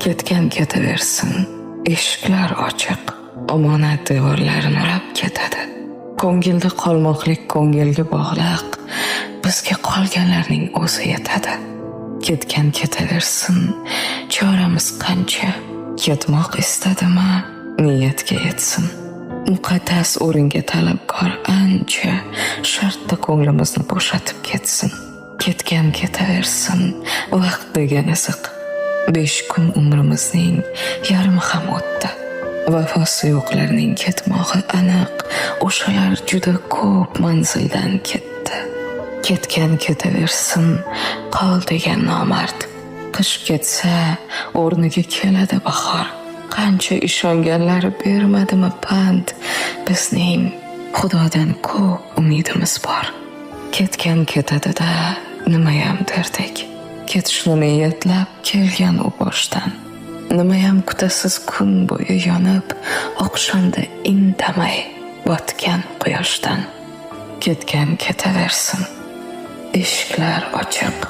Ketgan ketaversin, eshiklar ochiq, omonat devorlarini urab ketadi. Ko'ngilda qolmoqlik ko'ngilga bog'liq, bizga qolganlarning o'zi yetadi. Ketgan ketaversin, choramiz qancha, ketmoq istadimi, niyatga yetsin. Muqaddas o'ringa talabgor ancha, shartda ko'nglimizni bo'shatib ketsin. Ketgan ketaversin, vaqt degan iziq. 5 kun umrimizning yarmi ham o'tdi. Vafosi yo'qlarning ketmog'i aniq, o'shalar juda ko'p manzildan ketdi. Ketgan ketaversin, qol degan nomard. Qish ketsa, o'rniga keladi bahor. Qancha ishonganlari bermadimi pand, bizning Xudodan ko'p umidimiz bor. Ketgan ketadi-da, nimayam derdik. Ketishni niyatlab kelgan u boshdan. Nimayam kutasiz kun bo'yi yonib, oqshomda indamay botgan quyoshdan. Ketgan ketaversin, eshiklar ochiq,